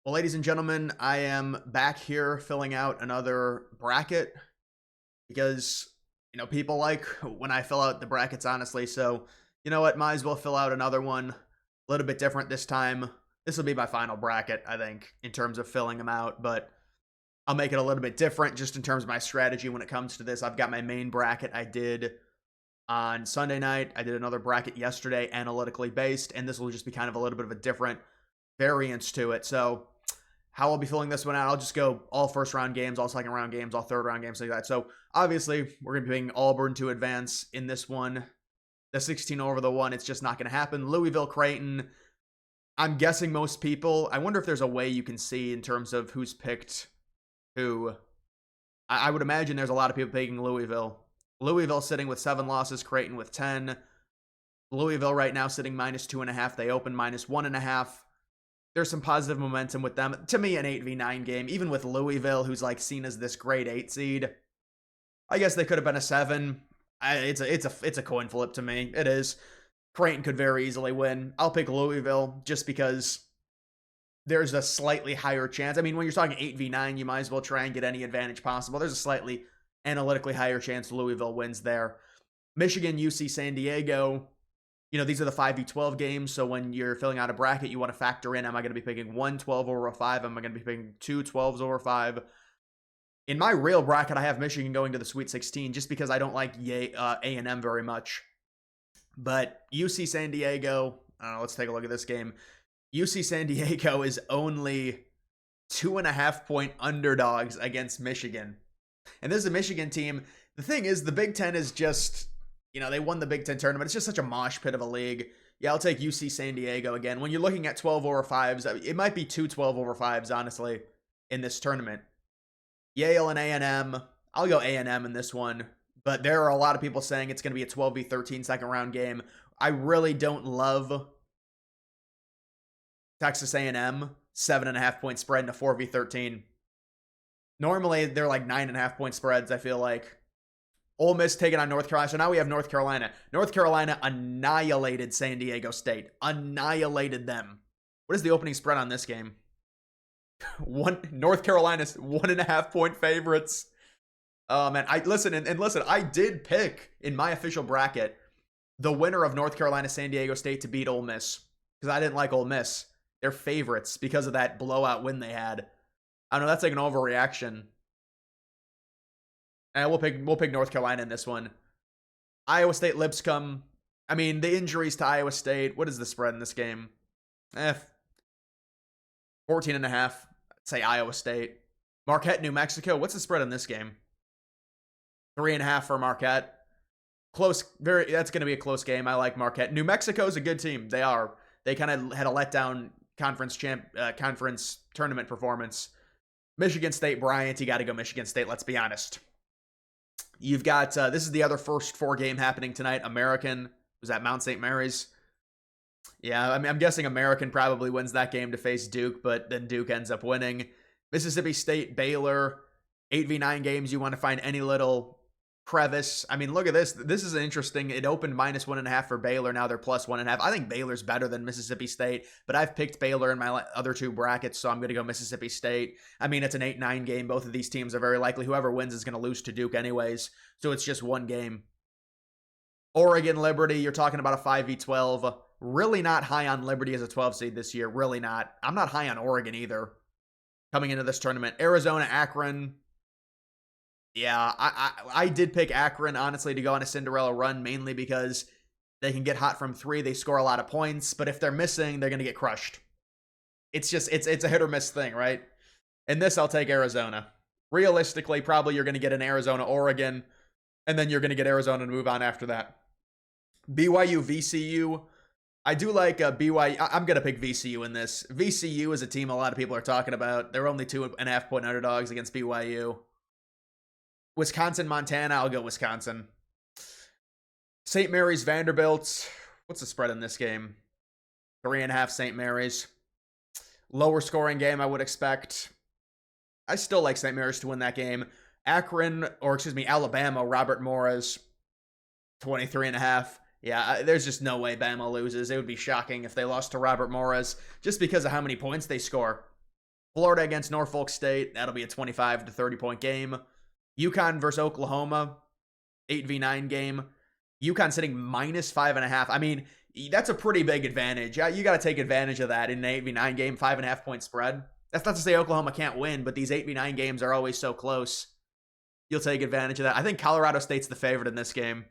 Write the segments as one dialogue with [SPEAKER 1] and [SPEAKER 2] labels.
[SPEAKER 1] Well, ladies and gentlemen, I am back here filling out another bracket because, people like when I fill out the brackets, honestly. So, you know what? Might as well fill out another one. A little bit different this time. This will be my final bracket, I think, in terms of filling them out, but I'll make it a little bit different just in terms of my strategy when it comes to this. I've got my main bracket I did on Sunday night. I did another bracket yesterday, analytically based, and this will just be kind of a little bit of a different variance to it. So, how I'll be filling this one out, I'll just go all first round games, all second round games, all third round games, like that. So obviously, we're going to be picking Auburn to advance in this one. The 16 over the 1, it's just not going to happen. Louisville, Creighton, I'm guessing most people, I wonder if there's a way you can see in terms of who's picked who. I would imagine there's a lot of people picking Louisville. Louisville sitting with 7 losses, Creighton with 10. Louisville right now sitting -2.5. They open -1.5. There's some positive momentum with them. To me, an 8v9 game, even with Louisville, who's like seen as this grade 8 seed, I guess they could have been a 7. It's a coin flip to me. It is. Creighton could very easily win. I'll pick Louisville just because there's a slightly higher chance. I mean, when you're talking 8v9, you might as well try and get any advantage possible. There's a slightly analytically higher chance Louisville wins there. Michigan, UC San Diego. These are the 5v12 games, so when you're filling out a bracket, you want to factor in, am I going to be picking 1 12 over a 5? Am I going to be picking 2 12s over 5? In my real bracket, I have Michigan going to the Sweet 16 just because I don't like A&M very much. But UC San Diego, I don't know, let's take a look at this game. UC San Diego is only 2.5-point underdogs against Michigan. And this is a Michigan team. The thing is, the Big Ten is just... they won the Big Ten tournament. It's just such a mosh pit of a league. Yeah, I'll take UC San Diego again. When you're looking at 12 over 5s, it might be 2 12 over 5s, honestly, in this tournament. Yale and A&M. I'll go A&M in this one. But there are a lot of people saying it's going to be a 12v13 second round game. I really don't love Texas A&M. 7.5-point spread in a 4v13. Normally, they're like 9.5-point spreads, I feel like. Ole Miss taking on North Carolina. So now we have North Carolina. North Carolina annihilated San Diego State. Annihilated them. What is the opening spread on this game? North Carolina's 1.5-point favorites. Oh man, listen, I did pick in my official bracket the winner of North Carolina San Diego State to beat Ole Miss because I didn't like Ole Miss. They're favorites because of that blowout win they had. I don't know, that's like an overreaction. And we'll pick North Carolina in this one. Iowa State, Lipscomb. I mean, the injuries to Iowa State. What is the spread in this game? 14.5. I'd say Iowa State. Marquette, New Mexico. What's the spread in this game? 3.5 for Marquette. Close. That's going to be a close game. I like Marquette. New Mexico's a good team. They are. They kind of had a letdown conference tournament performance. Michigan State, Bryant. You got to go Michigan State. Let's be honest. You've got, this is the other first 4 game happening tonight. American was at Mount St. Mary's. Yeah, I mean, I'm guessing American probably wins that game to face Duke, but then Duke ends up winning. Mississippi State, Baylor, 8v9 games. You want to find any little crevice. I mean, look at this. This is interesting. It opened -1.5 for Baylor. Now they're +1.5. I think Baylor's better than Mississippi State, but I've picked Baylor in my other 2 brackets, so I'm going to go Mississippi State. I mean, it's an 8-9 game. Both of these teams are very likely. Whoever wins is going to lose to Duke anyways, so it's just one game. Oregon, Liberty, you're talking about a 5v12. Really not high on Liberty as a 12 seed this year. Really not. I'm not high on Oregon either coming into this tournament. Arizona, Akron. Yeah, I did pick Akron, honestly, to go on a Cinderella run, mainly because they can get hot from 3. They score a lot of points, but if they're missing, they're going to get crushed. It's just, it's a hit or miss thing, right? In this, I'll take Arizona. Realistically, probably you're going to get an Arizona, Oregon, and then you're going to get Arizona to move on after that. BYU, VCU. I do like BYU. I'm going to pick VCU in this. VCU is a team a lot of people are talking about. They're only 2.5-point underdogs against BYU. Wisconsin, Montana, I'll go Wisconsin. St. Mary's, Vanderbilt. What's the spread in this game? 3.5 St. Mary's. Lower scoring game, I would expect. I still like St. Mary's to win that game. Alabama, Robert Morris, 23.5. Yeah, there's just no way Bama loses. It would be shocking if they lost to Robert Morris just because of how many points they score. Florida against Norfolk State. That'll be a 25 to 30 point game. UConn versus Oklahoma, 8v9 game. UConn sitting minus 5.5. I mean, that's a pretty big advantage. You got to take advantage of that in an 8v9 game, 5.5 point spread. That's not to say Oklahoma can't win, but these 8v9 games are always so close. You'll take advantage of that. I think Colorado State's the favorite in this game.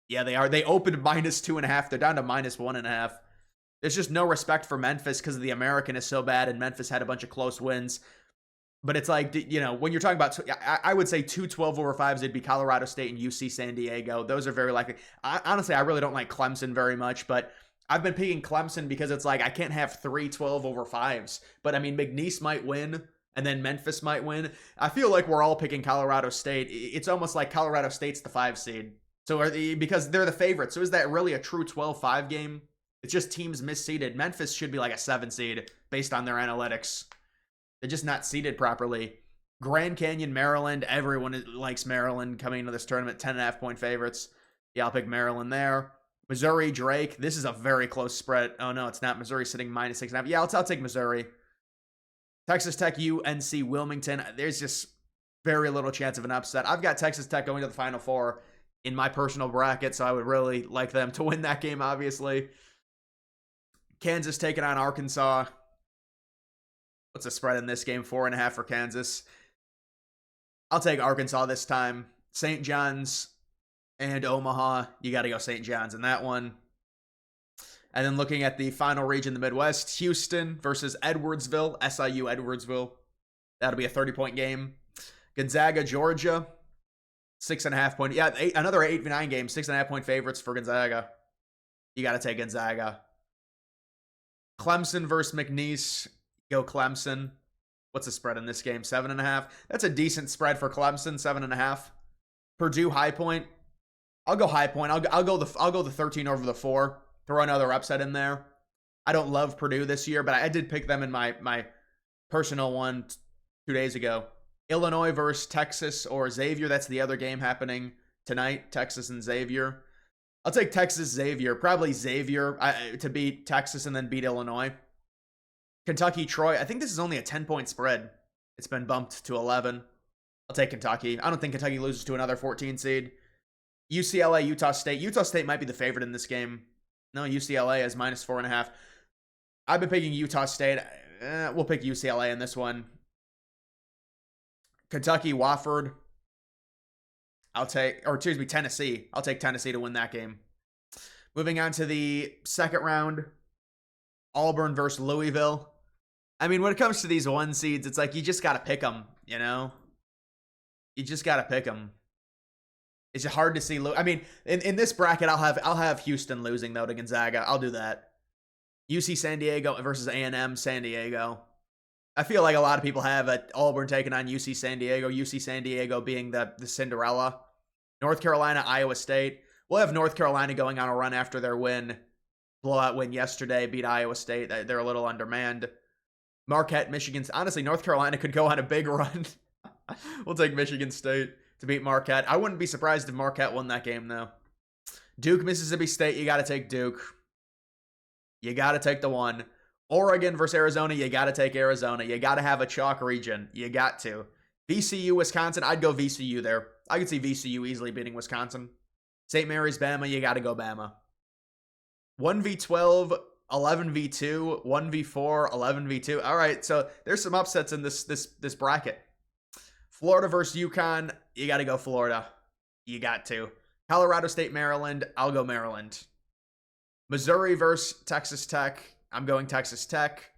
[SPEAKER 1] Yeah, they are. They opened minus 2.5. They're down to minus 1.5. There's just no respect for Memphis because the American is so bad, and Memphis had a bunch of close wins. But it's like, you know, when you're talking about, I would say 2 12-over-5s, it'd be Colorado State and UC San Diego. Those are very likely. Honestly, I really don't like Clemson very much, but I've been picking Clemson because it's like I can't have 3 12-over-5s. But I mean, McNeese might win, and then Memphis might win. I feel like we're all picking Colorado State. It's almost like Colorado State's the 5 seed. So because they're the favorite. So is that really a true 12-5 game? It's just teams misseeded. Memphis should be like a 7 seed based on their analytics. They're just not seeded properly. Grand Canyon, Maryland. Everyone likes Maryland coming into this tournament. 10.5 point favorites. Yeah, I'll pick Maryland there. Missouri, Drake. This is a very close spread. Oh, no, it's not. Missouri sitting minus 6.5. Yeah, I'll take Missouri. Texas Tech, UNC, Wilmington. There's just very little chance of an upset. I've got Texas Tech going to the Final Four in my personal bracket, so I would really like them to win that game, obviously. Kansas taking on Arkansas. What's the spread in this game? 4.5 for Kansas. I'll take Arkansas this time. St. John's and Omaha. You got to go St. John's in that one. And then looking at the final region, the Midwest, Houston versus Edwardsville, SIU Edwardsville. That'll be a 30-point game. Gonzaga, Georgia, 6.5 point. Yeah, another 8v9 game, 6.5 point favorites for Gonzaga. You got to take Gonzaga. Clemson versus McNeese. Go Clemson. What's the spread in this game? 7.5. That's a decent spread for Clemson. 7.5. Purdue High Point. I'll go High Point. I'll go the 13 over the 4. Throw another upset in there. I don't love Purdue this year, but I did pick them in my personal one 2 days ago. Illinois versus Texas or Xavier. That's the other game happening tonight. Texas and Xavier. I'll take Texas Xavier. Probably Xavier to beat Texas and then beat Illinois. Kentucky, Troy. I think this is only a 10-point spread. It's been bumped to 11. I'll take Kentucky. I don't think Kentucky loses to another 14 seed. UCLA, Utah State. Utah State might be the favorite in this game. No, UCLA is minus 4.5. I've been picking Utah State. We'll pick UCLA in this one. Kentucky, Wofford. Tennessee. I'll take Tennessee to win that game. Moving on to the second round. Auburn versus Louisville. I mean, when it comes to these 1 seeds, it's like you just got to pick them, you know? You just got to pick them. It's hard to see. I mean, in this bracket, I'll have Houston losing, though, to Gonzaga. I'll do that. UC San Diego versus A&M San Diego. I feel like a lot of people have Auburn taking on UC San Diego. UC San Diego being the Cinderella. North Carolina, Iowa State. We'll have North Carolina going on a run after their blowout win yesterday, beat Iowa State. They're a little undermanned. Marquette, Michigan. Honestly, North Carolina could go on a big run. We'll take Michigan State to beat Marquette. I wouldn't be surprised if Marquette won that game, though. Duke, Mississippi State. You got to take Duke. You got to take the one. Oregon versus Arizona. You got to take Arizona. You got to have a chalk region. You got to. VCU, Wisconsin. I'd go VCU there. I could see VCU easily beating Wisconsin. St. Mary's, Bama. You got to go Bama. 1v12, 11v2, 1v4, 11v2. All right, so there's some upsets in this bracket. Florida versus UConn. You got to go Florida. You got to. Colorado State, Maryland. I'll go Maryland. Missouri versus Texas Tech. I'm going Texas Tech.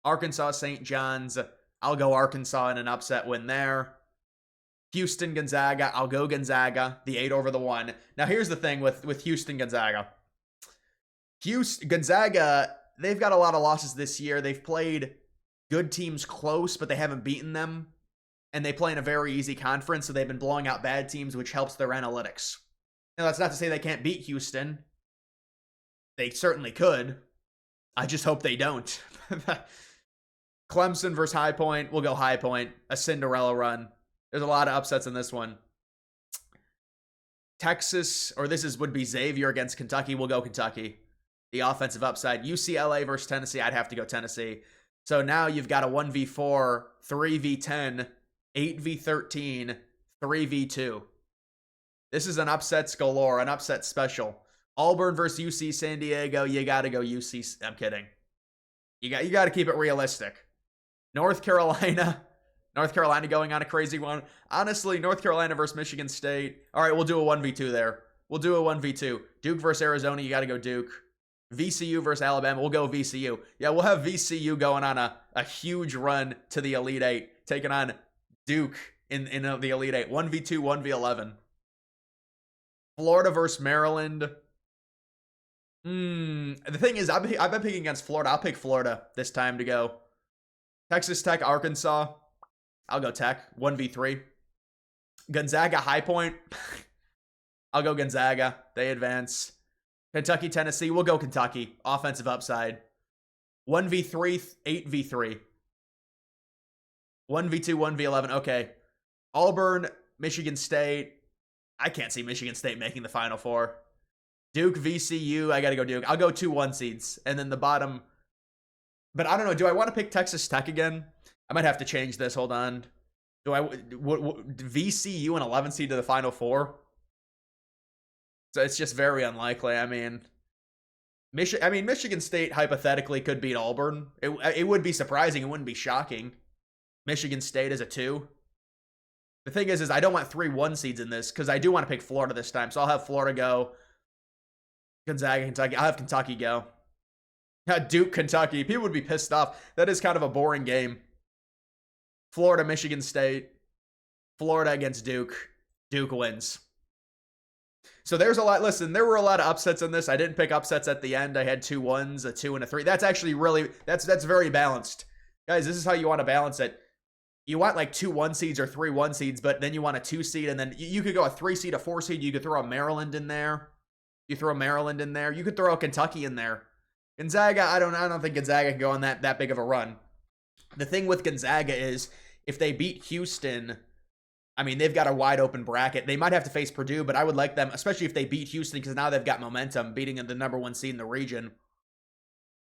[SPEAKER 1] Arkansas, St. John's. I'll go Arkansas in an upset win there. Houston, Gonzaga. I'll go Gonzaga. The 8 over the 1. Now, here's the thing with Houston, Gonzaga. Gonzaga, they've got a lot of losses this year. They've played good teams close, but they haven't beaten them. And they play in a very easy conference, so they've been blowing out bad teams, which helps their analytics. Now, that's not to say they can't beat Houston. They certainly could. I just hope they don't. Clemson versus High Point. We'll go High Point. A Cinderella run. There's a lot of upsets in this one. Texas, or would be Xavier against Kentucky. We'll go Kentucky. The offensive upside. UCLA versus Tennessee. I'd have to go Tennessee. So now you've got a 1v4, 3v10, 8v13, 3v2. This is an upsets galore, an upset special. Auburn versus UC San Diego. You got to go UC. I'm kidding. You got to keep it realistic. North Carolina going on a crazy one. Honestly, North Carolina versus Michigan State. All right, we'll do a 1v2 there. We'll do a 1v2. Duke versus Arizona. You got to go Duke. VCU versus Alabama. We'll go VCU. Yeah, we'll have VCU going on a huge run to the Elite Eight, taking on Duke in the Elite Eight. 1v2, 1v11. Florida versus Maryland. The thing is, I've been picking against Florida. I'll pick Florida this time to go. Texas Tech, Arkansas. I'll go Tech. 1v3. Gonzaga, High Point. I'll go Gonzaga. They advance. Kentucky, Tennessee. We'll go Kentucky. Offensive upside. 1v3, 8v3. 1v2, 1v11. Okay. Auburn, Michigan State. I can't see Michigan State making the Final Four. Duke, VCU. I got to go Duke. I'll go 2 1 seeds. And then the bottom. But I don't know. Do I want to pick Texas Tech again? I might have to change this. Hold on. Do I VCU an 11 seed to the Final Four? So it's just very unlikely. I mean, Michigan State hypothetically could beat Auburn. It would be surprising. It wouldn't be shocking. Michigan State is a 2. The thing is I don't want 3 1 seeds in this because I do want to pick Florida this time. So I'll have Florida go. Gonzaga, Kentucky. I'll have Kentucky go. Duke, Kentucky. People would be pissed off. That is kind of a boring game. Florida, Michigan State. Florida against Duke. Duke wins. So there's a lot. Listen, there were a lot of upsets in this. I didn't pick upsets at the end. I had 2 1s, a 2, and a 3. That's actually really, that's very balanced. Guys, this is how you want to balance it. You want like 2 1 seeds or 3 1 seeds, but then you want a 2 seed, and then you could go a 3 seed, a 4 seed. You could throw a Maryland in there. You throw Maryland in there. You could throw a Kentucky in there. Gonzaga, I don't think Gonzaga can go on that big of a run. The thing with Gonzaga is if they beat Houston, I mean, they've got a wide open bracket. They might have to face Purdue, but I would like them, especially if they beat Houston, because now they've got momentum, beating the number 1 seed in the region.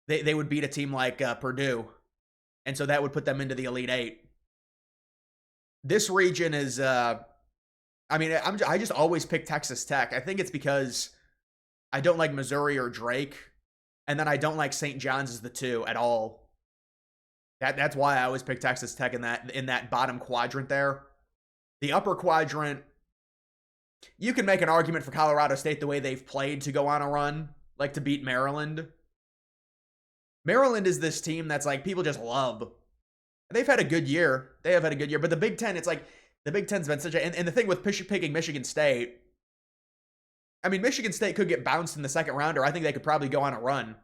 [SPEAKER 1] They would beat a team like Purdue, and so that would put them into the Elite Eight. This region is, I just always pick Texas Tech. I think it's because I don't like Missouri or Drake, and then I don't like St. John's as the 2 at all. That's why I always pick Texas Tech in that bottom quadrant there. The upper quadrant, you can make an argument for Colorado State the way they've played to go on a run, like to beat Maryland. Maryland is this team that's like people just love. They've had a good year. They have had a good year, but the Big Ten, it's like the Big Ten's been such a, and the thing with picking Michigan State, I mean, Michigan State could get bounced in the second round, or I think they could probably go on a run.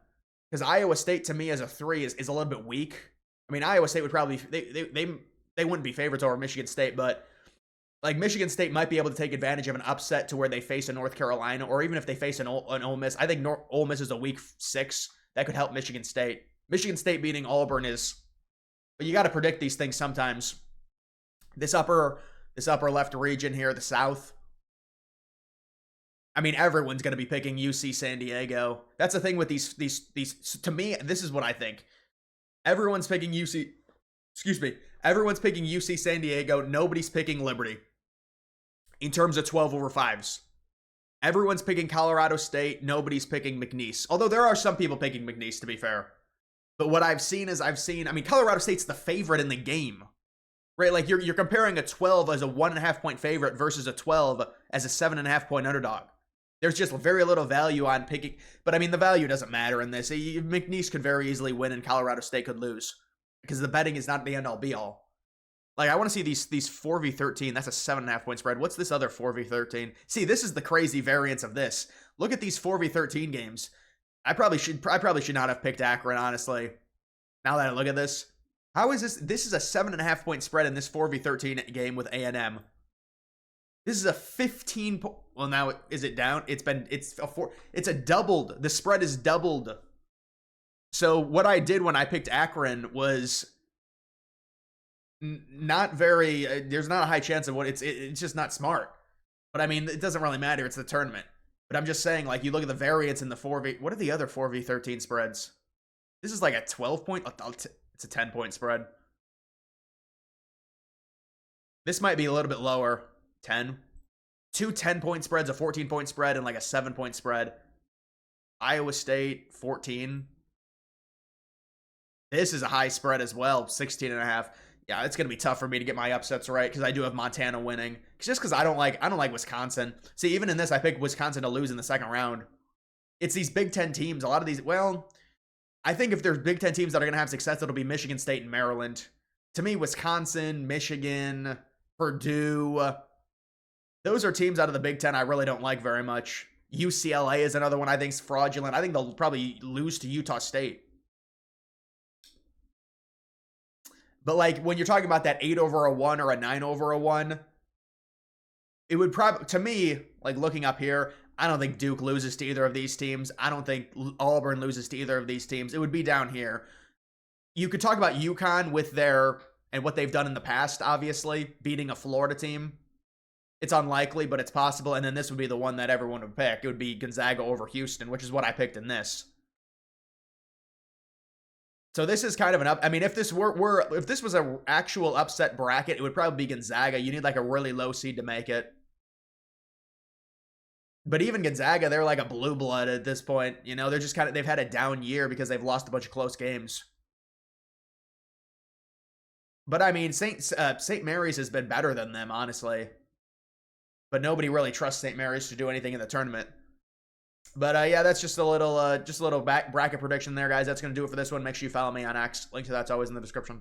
[SPEAKER 1] Because Iowa State, to me, as a 3 is a little bit weak. I mean, Iowa State would probably, they wouldn't be favorites over Michigan State, but like Michigan State might be able to take advantage of an upset to where they face a North Carolina, or even if they face an Ole Miss. I think Ole Miss is a weak 6. That could help Michigan State. Michigan State beating Auburn is, but you got to predict these things sometimes. This upper left region here, the South. I mean, everyone's going to be picking UC San Diego. That's the thing with these. To me, this is what I think. Everyone's picking UC. Excuse me. Everyone's picking UC San Diego. Nobody's picking Liberty. In terms of 12/5s. Everyone's picking Colorado State. Nobody's picking McNeese. Although there are some people picking McNeese, to be fair. But what I've seen, I mean, Colorado State's the favorite in the game. Right? Like, you're comparing a 12 as a 1.5 point favorite versus a 12 as a 7.5 point underdog. There's just very little value on picking. But, I mean, the value doesn't matter in this. McNeese could very easily win and Colorado State could lose. Because the betting is not the end-all, be-all. Like, I want to see these 4v13. That's a 7.5 point spread. What's this other 4v13? See, this is the crazy variance of this. Look at these 4v13 games. I probably should not have picked Akron, honestly. Now that I look at this. How is this? This is a 7.5 point spread in this 4v13 game with A&M. This is a 15 well, now is it down? It's a doubled. The spread is doubled. So what I did when I picked Akron was not very, there's not a high chance of what it's just not smart. But I mean, it doesn't really matter. It's the tournament. But I'm just saying, like, you look at the variance in the 4v, what are the other 4v13 spreads? This is like a 12 point, it's It's a 10-point spread. This might be a little bit lower. 10. Two 10-point spreads, a 14-point spread, and like a 7-point spread. Iowa State, 14. This is a high spread as well, 16.5. Yeah, it's going to be tough for me to get my upsets right because I do have Montana winning. Just because I don't like Wisconsin. See, even in this, I picked Wisconsin to lose in the second round. It's these Big Ten teams. A lot of these, well, I think if there's Big Ten teams that are going to have success, it'll be Michigan State and Maryland. To me, Wisconsin, Michigan, Purdue, those are teams out of the Big Ten I really don't like very much. UCLA is another one I think is fraudulent. I think they'll probably lose to Utah State. But like when you're talking about that 8 over a 1 or a 9 over a 1, it would probably, to me, like looking up here, I don't think Duke loses to either of these teams. I don't think Auburn loses to either of these teams. It would be down here. You could talk about UConn with their, and what they've done in the past, obviously, beating a Florida team. It's unlikely, but it's possible. And then this would be the one that everyone would pick. It would be Gonzaga over Houston, which is what I picked in this. So this is kind of an up. I mean, if this if this was an actual upset bracket, it would probably be Gonzaga. You need like a really low seed to make it. But even Gonzaga, they're like a blue blood at this point. You know, they're just kind of, they've had a down year because they've lost a bunch of close games. But I mean, St. Mary's has been better than them, honestly. But nobody really trusts St. Mary's to do anything in the tournament. But yeah, that's just a little bracket prediction there, guys. That's going to do it for this one. Make sure you follow me on X. Link to that's always in the description.